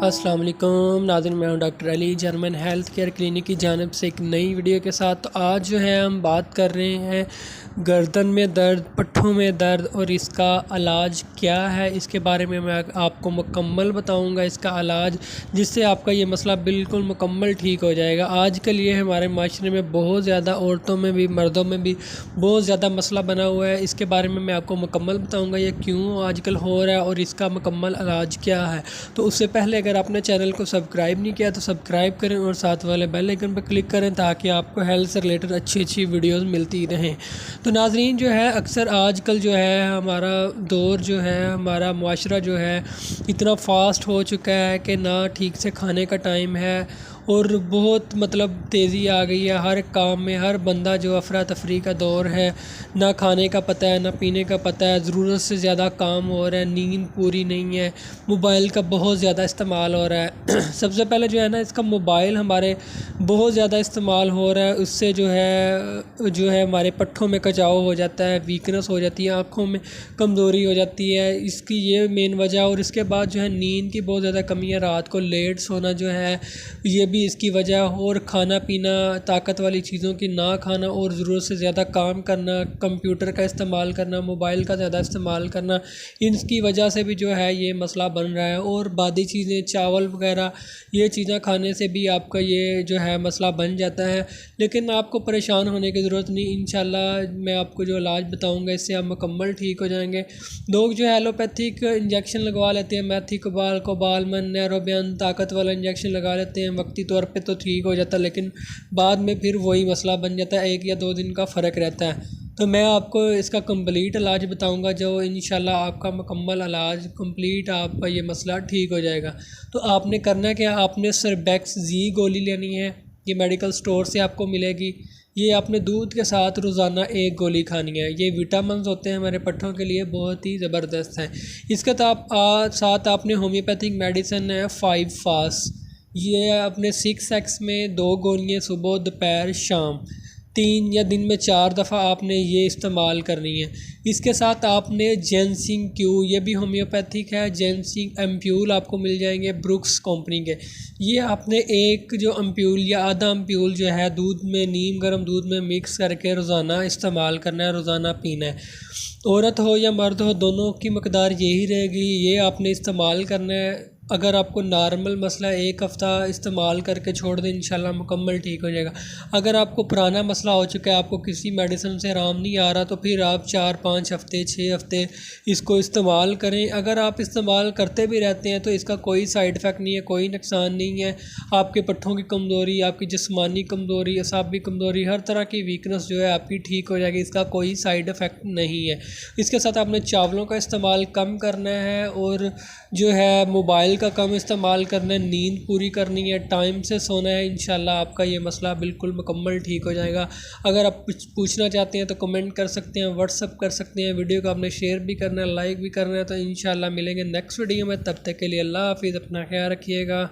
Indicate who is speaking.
Speaker 1: السلام علیکم ناظرین، میں ہوں ڈاکٹر علی جرمن ہیلتھ کیئر کلینک کی جانب سے ایک نئی ویڈیو کے ساتھ۔ تو آج جو ہے ہم بات کر رہے ہیں گردن میں درد، پٹھوں میں درد اور اس کا علاج کیا ہے۔ اس کے بارے میں آپ کو مکمل بتاؤں گا اس کا علاج، جس سے آپ کا یہ مسئلہ بالکل مکمل ٹھیک ہو جائے گا۔ آج کل یہ ہمارے معاشرے میں بہت زیادہ، عورتوں میں بھی مردوں میں بھی بہت زیادہ مسئلہ بنا ہوا ہے۔ اس کے بارے میں آپ کو مکمل بتاؤں گا یہ کیوں آج کل ہو رہا ہے اور اس کا مکمل علاج کیا ہے۔ تو اس سے پہلے اگر آپ نے چینل کو سبسکرائب نہیں کیا تو سبسکرائب کریں اور ساتھ والے بیل آئیکن پر کلک کریں تاکہ آپ کو ہیلتھ سے ریلیٹڈ اچھی ویڈیوز ملتی رہیں۔ تو ناظرین جو ہے اکثر آج کل جو ہے ہمارا دور جو ہے، ہمارا معاشرہ جو ہے اتنا فاسٹ ہو چکا ہے کہ نہ ٹھیک سے کھانے کا ٹائم ہے اور بہت تیزی آ گئی ہے ہر کام میں۔ ہر بندہ جو افراتفری کا دور ہے، نہ کھانے کا پتہ ہے نہ پینے کا پتہ ہے، ضرورت سے زیادہ کام ہو رہا ہے، نیند پوری نہیں ہے، موبائل کا بہت زیادہ استعمال ہو رہا ہے۔ سب سے پہلے جو ہے نا اس کا موبائل ہمارے بہت زیادہ استعمال ہو رہا ہے، اس سے جو ہے ہمارے پٹھوں میں کچاؤ ہو جاتا ہے، ویکنس ہو جاتی ہے، آنکھوں میں کمزوری ہو جاتی ہے، اس کی یہ مین وجہ۔ اور اس کے بعد جو ہے نیند کی بہت زیادہ کمی ہے، رات کو لیٹ سونا جو ہے یہ بھی اس کی وجہ، اور کھانا پینا طاقت والی چیزوں کی نہ کھانا اور ضرورت سے زیادہ کام کرنا، کمپیوٹر کا استعمال کرنا، موبائل کا زیادہ استعمال کرنا، ان کی وجہ سے بھی جو ہے یہ مسئلہ بن رہا ہے۔ اور بادی چیزیں، چاول وغیرہ، یہ چیزیں کھانے سے بھی آپ کا یہ جو ہے مسئلہ بن جاتا ہے۔ لیکن آپ کو پریشان ہونے کی ضرورت نہیں، انشاءاللہ میں آپ کو جو علاج بتاؤں گا اس سے آپ مکمل ٹھیک ہو جائیں گے۔ لوگ جو ہے ایلوپیتھک انجیکشن لگوا لیتے ہیں، میتھی کوبالمن، نیروبین، طاقت والا انجیکشن لگا لیتے ہیں، وقتی طور پہ تو ٹھیک ہو جاتا ہے لیکن بعد میں پھر وہی مسئلہ بن جاتا ہے، 1 یا 2 دن کا فرق رہتا ہے۔ تو میں آپ کو اس کا کمپلیٹ علاج بتاؤں گا جو انشاءاللہ آپ کا مکمل علاج کمپلیٹ، آپ کا یہ مسئلہ ٹھیک ہو جائے گا۔ تو آپ نے کرنا کیا، آپ نے سربیکس زی گولی لینی ہے، یہ میڈیکل سٹور سے آپ کو ملے گی۔ یہ آپ نے دودھ کے ساتھ روزانہ 1 گولی کھانی ہے۔ یہ وٹامنز ہوتے ہیں ہمارے پٹھوں کے لیے، بہت ہی زبردست ہیں۔ اس کے ساتھ آپ نے ہومیوپیتھک میڈیسن ہے 5 فاس، یہ اپنے 6x میں 2 گولیاں صبح، دوپہر، شام، 3 یا دن میں 4 دفعہ آپ نے یہ استعمال کرنی ہے۔ اس کے ساتھ آپ نے جینسنگ کیو، یہ بھی ہومیوپیتھک ہے، جینسنگ ایمپیول آپ کو مل جائیں گے بروکس کمپنی کے۔ یہ آپ نے ایک جو امپیول یا آدھا امپیول جو ہے دودھ میں، نیم گرم دودھ میں مکس کر کے روزانہ استعمال کرنا ہے، روزانہ پینا ہے۔ عورت ہو یا مرد ہو دونوں کی مقدار یہی رہے گی، یہ آپ نے استعمال کرنا ہے۔ اگر آپ کو نارمل مسئلہ 1 ہفتہ استعمال کر کے چھوڑ دیں انشاءاللہ مکمل ٹھیک ہو جائے گا۔ اگر آپ کو پرانا مسئلہ ہو چکا ہے، آپ کو کسی میڈیسن سے آرام نہیں آ رہا، تو پھر آپ 4-5 ہفتے 6 ہفتے اس کو استعمال کریں۔ اگر آپ استعمال کرتے بھی رہتے ہیں تو اس کا کوئی سائیڈ افیکٹ نہیں ہے، کوئی نقصان نہیں ہے۔ آپ کے پٹھوں کی کمزوری، آپ کی جسمانی کمزوری، اعصابی کمزوری، ہر طرح کی ویکنس جو ہے آپ کی ٹھیک ہو جائے گی، اس کا کوئی سائیڈ افیکٹ نہیں ہے۔ اس کے ساتھ آپ نے چاولوں کا استعمال کم کرنا ہے اور جو ہے موبائل کا کم استعمال کرنا ہے، نیند پوری کرنی ہے، ٹائم سے سونا ہے، انشاءاللہ آپ کا یہ مسئلہ بالکل مکمل ٹھیک ہو جائے گا۔ اگر آپ کچھ پوچھنا چاہتے ہیں تو کمنٹ کر سکتے ہیں، واٹس ایپ کر سکتے ہیں، ویڈیو کو آپ نے شیئر بھی کرنا ہے، لائک بھی کرنا ہے۔ تو انشاءاللہ ملیں گے نیکسٹ ویڈیو میں، تب تک کے لیے اللہ حافظ، اپنا خیال رکھیے گا۔